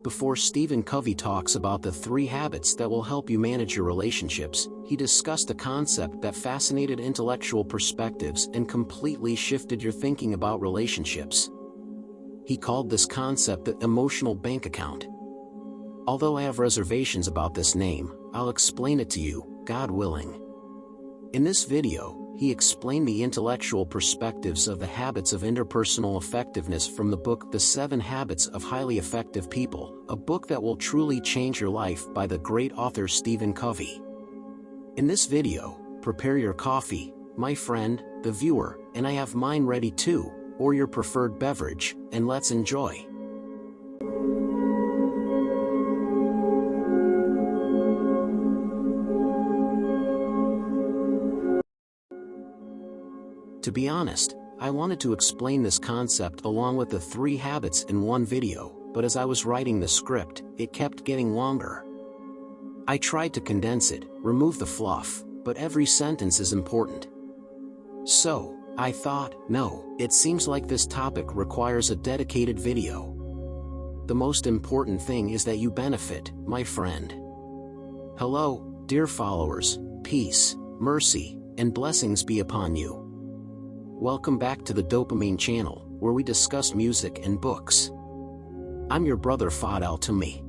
Before Stephen Covey talks about the 3 habits that will help you manage your relationships, he discussed a concept that fascinated intellectual perspectives and completely shifted your thinking about relationships. He called this concept the emotional bank account. Although I have reservations about this name, I'll explain it to you, God willing. In this video, he explained the intellectual perspectives of the habits of interpersonal effectiveness from the book The 7 Habits of Highly Effective People, a book that will truly change your life by the great author Stephen Covey. In this video, prepare your coffee, my friend, the viewer, and I have mine ready too, or your preferred beverage, and let's enjoy. To be honest, I wanted to explain this concept along with the 3 habits in one video, but as I was writing the script, it kept getting longer. I tried to condense it, remove the fluff, but every sentence is important. So, I thought, no, it seems like this topic requires a dedicated video. The most important thing is that you benefit, my friend. Hello, dear followers, peace, mercy, and blessings be upon you. Welcome back to the Dopamine Channel, where we discuss music and books. I'm your brother Fadel Toomey.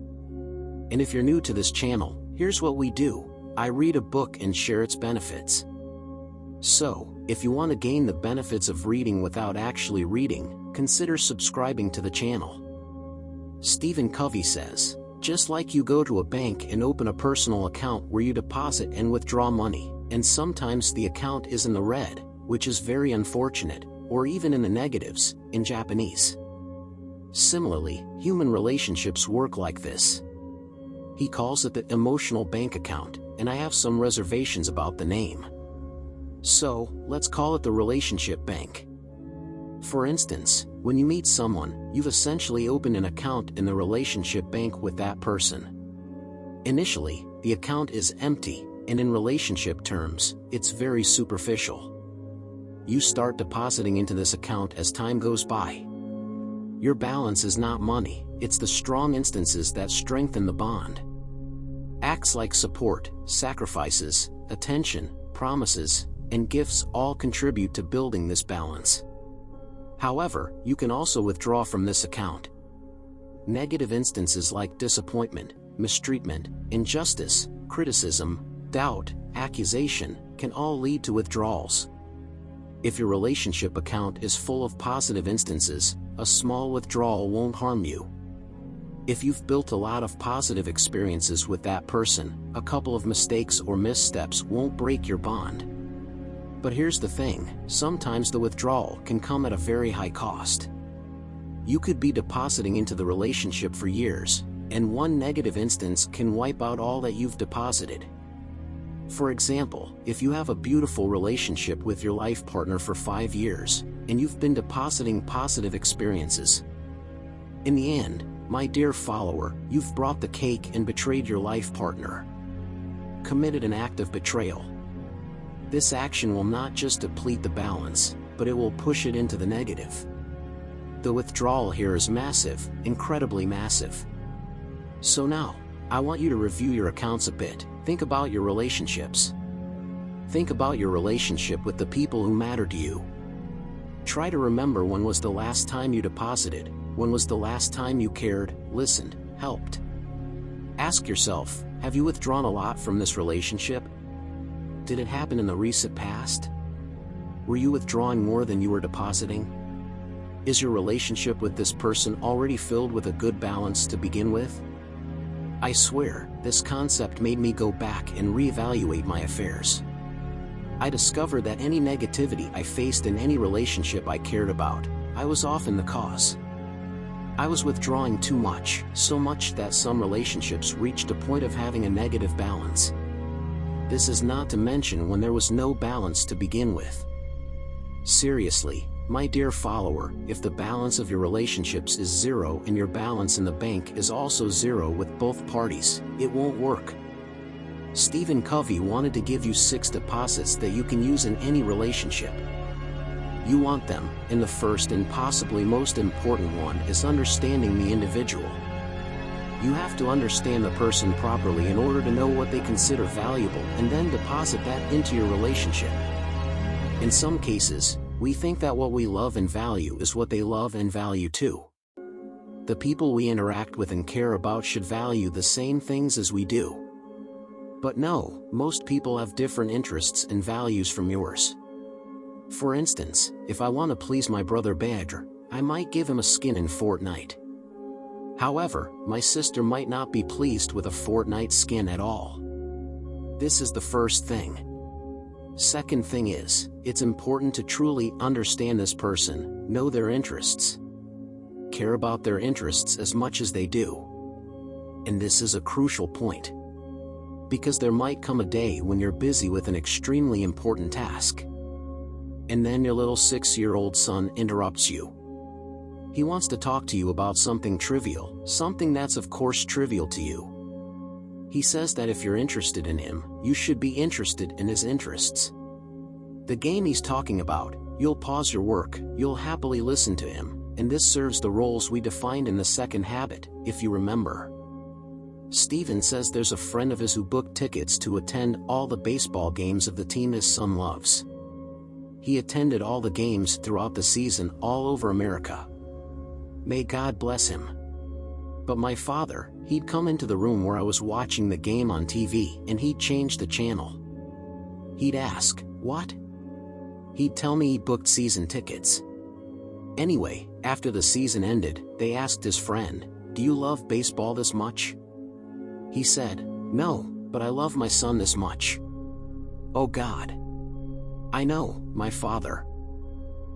And if you're new to this channel, here's what we do. I read a book and share its benefits. So, if you want to gain the benefits of reading without actually reading, consider subscribing to the channel. Stephen Covey says, just like you go to a bank and open a personal account where you deposit and withdraw money, and sometimes the account is in the red, which is very unfortunate, or even in the negatives, in Japanese. Similarly, human relationships work like this. He calls it the emotional bank account, and I have some reservations about the name. So, let's call it the relationship bank. For instance, when you meet someone, you've essentially opened an account in the relationship bank with that person. Initially, the account is empty, and in relationship terms, it's very superficial. You start depositing into this account as time goes by. Your balance is not money, it's the strong instances that strengthen the bond. Acts like support, sacrifices, attention, promises, and gifts all contribute to building this balance. However, you can also withdraw from this account. Negative instances like disappointment, mistreatment, injustice, criticism, doubt, accusation, can all lead to withdrawals. If your relationship account is full of positive instances, a small withdrawal won't harm you. If you've built a lot of positive experiences with that person, a couple of mistakes or missteps won't break your bond. But here's the thing, sometimes the withdrawal can come at a very high cost. You could be depositing into the relationship for years, and one negative instance can wipe out all that you've deposited. For example, if you have a beautiful relationship with your life partner for 5 years, and you've been depositing positive experiences. In the end, my dear follower, you've brought the cake and betrayed your life partner. Committed an act of betrayal. This action will not just deplete the balance, but it will push it into the negative. The withdrawal here is massive, incredibly massive. So now, I want you to review your accounts a bit. Think about your relationships. Think about your relationship with the people who matter to you. Try to remember when was the last time you deposited, when was the last time you cared, listened, helped. Ask yourself, have you withdrawn a lot from this relationship? Did it happen in the recent past? Were you withdrawing more than you were depositing? Is your relationship with this person already filled with a good balance to begin with? I swear, this concept made me go back and reevaluate my affairs. I discovered that any negativity I faced in any relationship I cared about, I was often the cause. I was withdrawing too much, so much that some relationships reached a point of having a negative balance. This is not to mention when there was no balance to begin with. Seriously, my dear follower, if the balance of your relationships is 0 and your balance in the bank is also 0 with both parties, it won't work. Stephen Covey wanted to give you 6 deposits that you can use in any relationship. You want them, and the first and possibly most important one is understanding the individual. You have to understand the person properly in order to know what they consider valuable and then deposit that into your relationship. In some cases, we think that what we love and value is what they love and value too. The people we interact with and care about should value the same things as we do. But no, most people have different interests and values from yours. For instance, if I want to please my brother Badger, I might give him a skin in Fortnite. However, my sister might not be pleased with a Fortnite skin at all. This is the first thing. Second thing is, it's important to truly understand this person, know their interests. Care about their interests as much as they do. And this is a crucial point. Because there might come a day when you're busy with an extremely important task. And then your little 6-year-old son interrupts you. He wants to talk to you about something trivial, something that's of course trivial to you. He says that if you're interested in him, you should be interested in his interests. The game he's talking about, you'll pause your work, you'll happily listen to him, and this serves the roles we defined in the second habit, if you remember. Steven says there's a friend of his who booked tickets to attend all the baseball games of the team his son loves. He attended all the games throughout the season all over America. May God bless him. But my father, he'd come into the room where I was watching the game on TV and he'd change the channel. He'd ask, "What?" He'd tell me he booked season tickets. Anyway, after the season ended, they asked his friend, "Do you love baseball this much?" He said, "No, but I love my son this much." Oh God. I know, my father.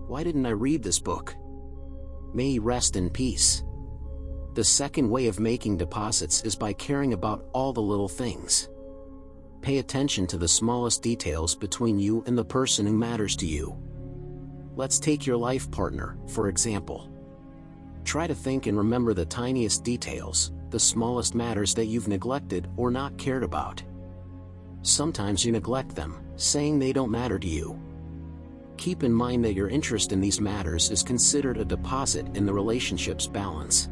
Why didn't I read this book? May he rest in peace. The second way of making deposits is by caring about all the little things. Pay attention to the smallest details between you and the person who matters to you. Let's take your life partner, for example. Try to think and remember the tiniest details, the smallest matters that you've neglected or not cared about. Sometimes you neglect them, saying they don't matter to you. Keep in mind that your interest in these matters is considered a deposit in the relationship's balance.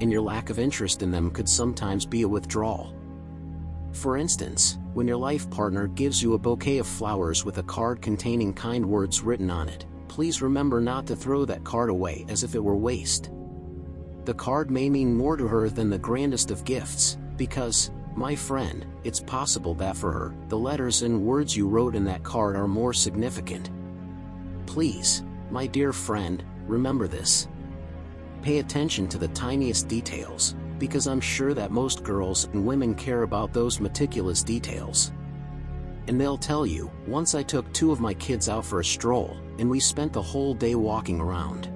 And your lack of interest in them could sometimes be a withdrawal. For instance, when your life partner gives you a bouquet of flowers with a card containing kind words written on it, please remember not to throw that card away as if it were waste. The card may mean more to her than the grandest of gifts, because, my friend, it's possible that for her, the letters and words you wrote in that card are more significant. Please, my dear friend, remember this. Pay attention to the tiniest details, because I'm sure that most girls and women care about those meticulous details. And they'll tell you, once I took 2 of my kids out for a stroll, and we spent the whole day walking around.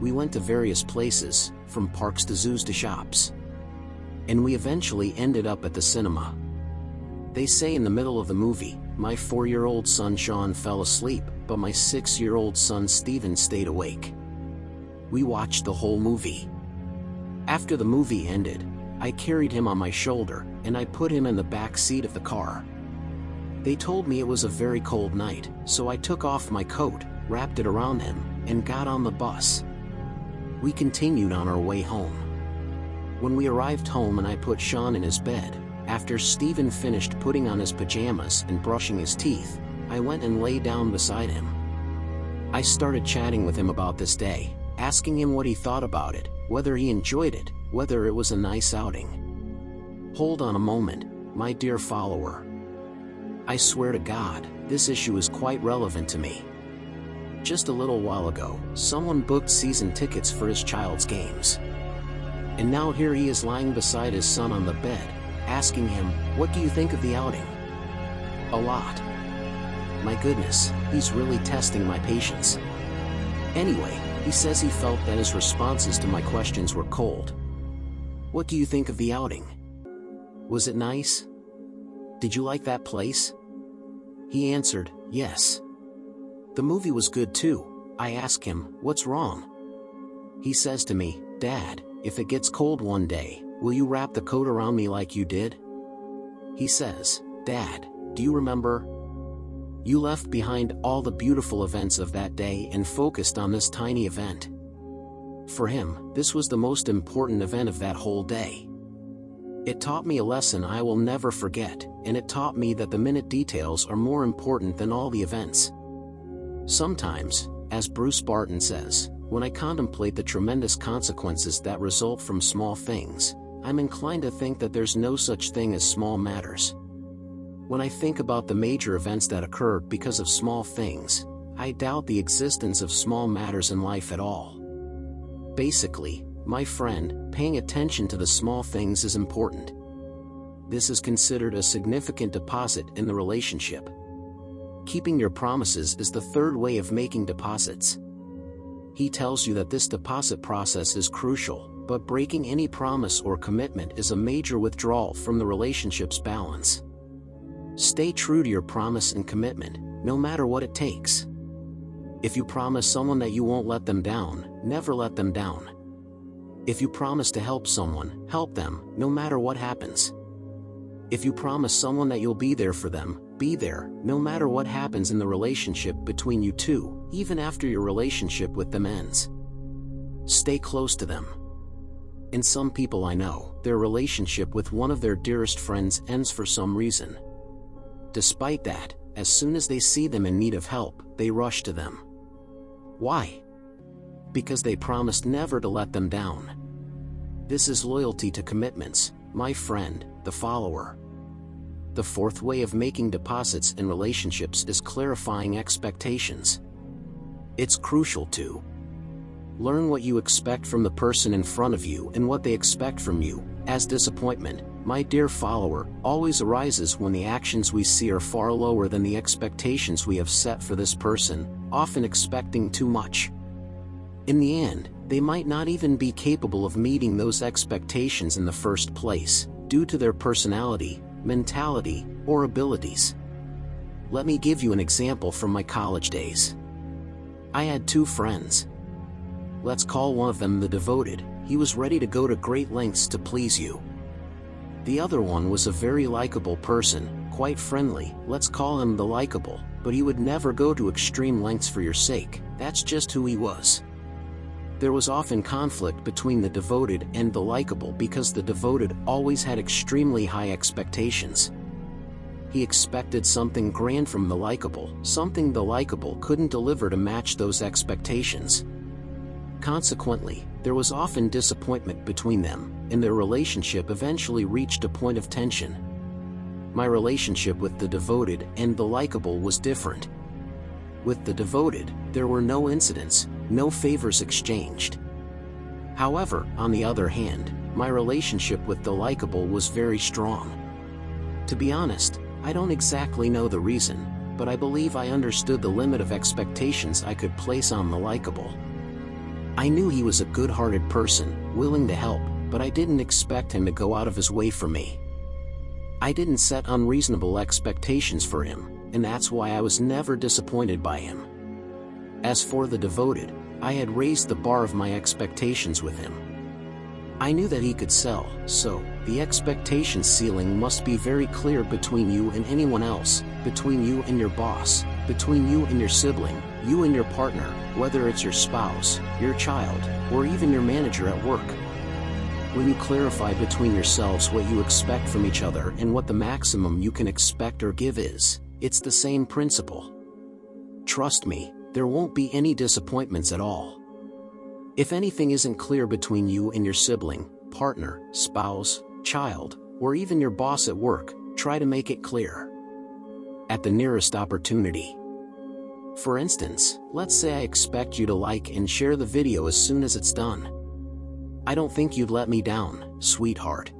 We went to various places, from parks to zoos to shops. And we eventually ended up at the cinema. They say in the middle of the movie, my 4-year-old son Sean fell asleep, but my 6-year-old son Steven stayed awake. We watched the whole movie. After the movie ended, I carried him on my shoulder, and I put him in the back seat of the car. They told me it was a very cold night, so I took off my coat, wrapped it around him, and got on the bus. We continued on our way home. When we arrived home and I put Sean in his bed, after Steven finished putting on his pajamas and brushing his teeth, I went and lay down beside him. I started chatting with him about this day, asking him what he thought about it, whether he enjoyed it, whether it was a nice outing. Hold on a moment, my dear follower. I swear to God, this issue is quite relevant to me. Just a little while ago, someone booked season tickets for his child's games. And now here he is lying beside his son on the bed, asking him, "What do you think of the outing?" A lot. My goodness, he's really testing my patience. Anyway, he says he felt that his responses to my questions were cold. What do you think of the outing? Was it nice? Did you like that place? He answered, yes. The movie was good too. I ask him, what's wrong? He says to me, Dad, if it gets cold one day, will you wrap the coat around me like you did? He says, Dad, do you remember? You left behind all the beautiful events of that day and focused on this tiny event. For him, this was the most important event of that whole day. It taught me a lesson I will never forget, and it taught me that the minute details are more important than all the events. Sometimes, as Bruce Barton says, when I contemplate the tremendous consequences that result from small things, I'm inclined to think that there's no such thing as small matters. When I think about the major events that occur because of small things, I doubt the existence of small matters in life at all. Basically, my friend, paying attention to the small things is important. This is considered a significant deposit in the relationship. Keeping your promises is the third way of making deposits. He tells you that this deposit process is crucial, but breaking any promise or commitment is a major withdrawal from the relationship's balance. Stay true to your promise and commitment, no matter what it takes. If you promise someone that you won't let them down, never let them down. If you promise to help someone, help them, no matter what happens. If you promise someone that you'll be there for them, be there, no matter what happens in the relationship between you two, even after your relationship with them ends. Stay close to them. In some people I know, their relationship with one of their dearest friends ends for some reason. Despite that, as soon as they see them in need of help, they rush to them. Why? Because they promised never to let them down. This is loyalty to commitments, my friend, the follower. The fourth way of making deposits in relationships is clarifying expectations. It's crucial to learn what you expect from the person in front of you and what they expect from you, as disappointment, my dear follower, always arises when the actions we see are far lower than the expectations we have set for this person, often expecting too much. In the end, they might not even be capable of meeting those expectations in the first place, due to their personality, mentality, or abilities. Let me give you an example from my college days. I had two friends. Let's call one of them the devoted. He was ready to go to great lengths to please you. The other one was a very likable person, quite friendly, let's call him the likable, but he would never go to extreme lengths for your sake, that's just who he was. There was often conflict between the devoted and the likable because the devoted always had extremely high expectations. He expected something grand from the likable, something the likable couldn't deliver to match those expectations. Consequently, there was often disappointment between them, and their relationship eventually reached a point of tension. My relationship with the devoted and the likable was different. With the devoted, there were no incidents, no favors exchanged. However, on the other hand, my relationship with the likable was very strong. To be honest, I don't exactly know the reason, but I believe I understood the limit of expectations I could place on the likable. I knew he was a good-hearted person, willing to help, but I didn't expect him to go out of his way for me. I didn't set unreasonable expectations for him, and that's why I was never disappointed by him. As for the devoted, I had raised the bar of my expectations with him. I knew that he could sell, so the expectation ceiling must be very clear between you and anyone else, between you and your boss, between you and your sibling, you and your partner, whether it's your spouse, your child, or even your manager at work. When you clarify between yourselves what you expect from each other and what the maximum you can expect or give is, it's the same principle. Trust me, there won't be any disappointments at all. If anything isn't clear between you and your sibling, partner, spouse, child, or even your boss at work, try to make it clear at the nearest opportunity. For instance, let's say I expect you to like and share the video as soon as it's done. I don't think you'd let me down, sweetheart.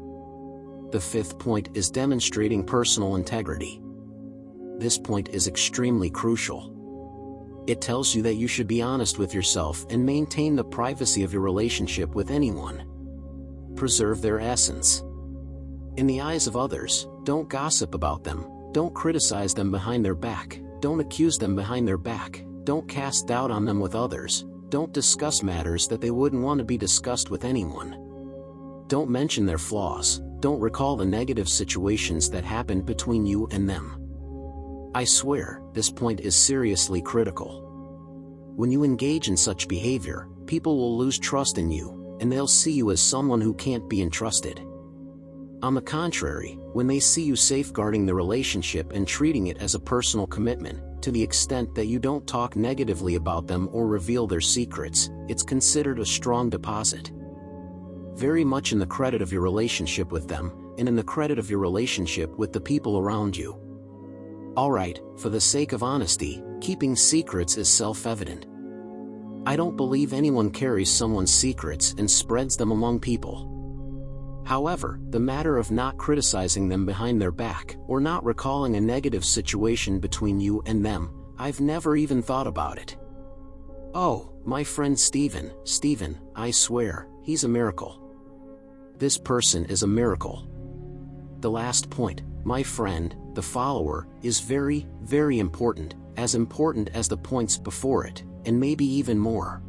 The fifth point is demonstrating personal integrity. This point is extremely crucial. It tells you that you should be honest with yourself and maintain the privacy of your relationship with anyone. Preserve their essence. In the eyes of others, don't gossip about them, don't criticize them behind their back, don't accuse them behind their back, don't cast doubt on them with others, don't discuss matters that they wouldn't want to be discussed with anyone. Don't mention their flaws, don't recall the negative situations that happened between you and them. I swear, this point is seriously critical. When you engage in such behavior, people will lose trust in you, and they'll see you as someone who can't be entrusted. On the contrary, when they see you safeguarding the relationship and treating it as a personal commitment, to the extent that you don't talk negatively about them or reveal their secrets, it's considered a strong deposit. Very much in the credit of your relationship with them, and in the credit of your relationship with the people around you. Alright, for the sake of honesty, keeping secrets is self-evident. I don't believe anyone carries someone's secrets and spreads them among people. However, the matter of not criticizing them behind their back, or not recalling a negative situation between you and them, I've never even thought about it. Oh, my friend Steven, I swear, he's a miracle. This person is a miracle. The last point, my friend, the follower, is very, very important as the points before it, and maybe even more.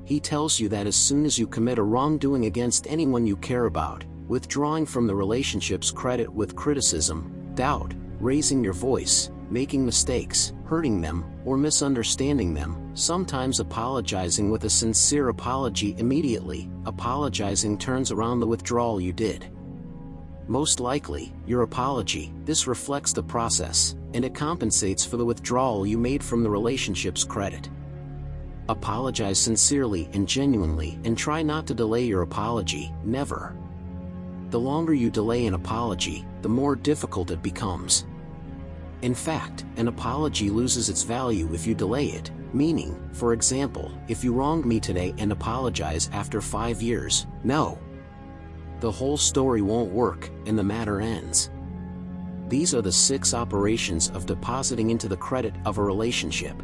He tells you that as soon as you commit a wrongdoing against anyone you care about, withdrawing from the relationship's credit with criticism, doubt, raising your voice, making mistakes, hurting them, or misunderstanding them, sometimes apologizing with a sincere apology immediately, apologizing turns around the withdrawal you did. Most likely, your apology, this reflects the process, and it compensates for the withdrawal you made from the relationship's credit. Apologize sincerely and genuinely, and try not to delay your apology, never. The longer you delay an apology, the more difficult it becomes. In fact, an apology loses its value if you delay it, meaning, for example, if you wronged me today and apologize after 5 years, no. The whole story won't work, and the matter ends. These are the 6 operations of depositing into the credit of a relationship.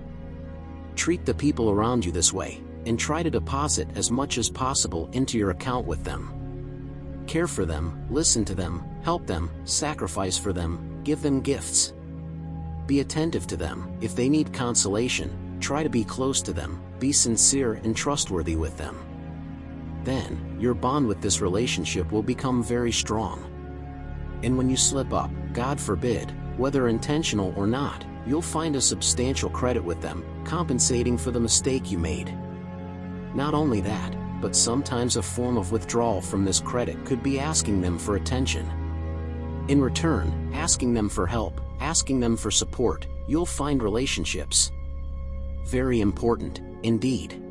Treat the people around you this way, and try to deposit as much as possible into your account with them. Care for them, listen to them, help them, sacrifice for them, give them gifts. Be attentive to them. If they need consolation, try to be close to them, be sincere and trustworthy with them. Then, your bond with this relationship will become very strong. And when you slip up, God forbid, whether intentional or not, you'll find a substantial credit with them, compensating for the mistake you made. Not only that, but sometimes a form of withdrawal from this credit could be asking them for attention. In return, asking them for help, asking them for support, you'll find relationships. Very important, indeed.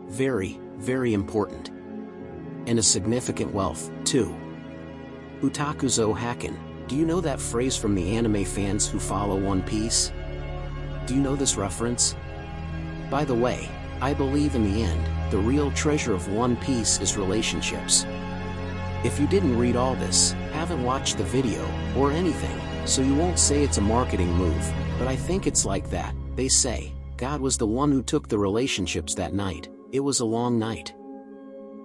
Very, very important. And a significant wealth, too. Utakuzo Hakken. Do you know that phrase from the anime fans who follow One Piece? Do you know this reference? By the way, I believe in the end, the real treasure of One Piece is relationships. If you didn't read all this, haven't watched the video, or anything, so you won't say it's a marketing move, but I think it's like that. They say, God was the one who took the relationships that night. It was a long night.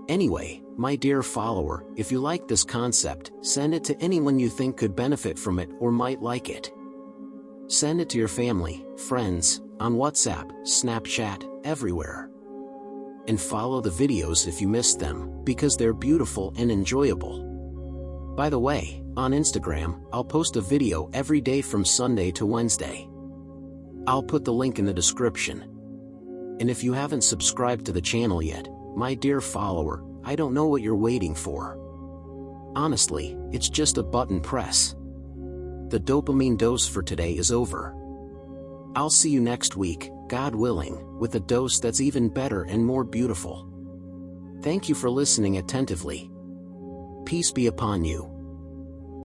Anyway, my dear follower, if you like this concept, send it to anyone you think could benefit from it or might like it. Send it to your family, friends, on WhatsApp, Snapchat, everywhere. And follow the videos if you missed them, because they're beautiful and enjoyable. By the way, on Instagram, I'll post a video every day from Sunday to Wednesday. I'll put the link in the description. And if you haven't subscribed to the channel yet, my dear follower, I don't know what you're waiting for. Honestly, it's just a button press. The dopamine dose for today is over. I'll see you next week, God willing, with a dose that's even better and more beautiful. Thank you for listening attentively. Peace be upon you.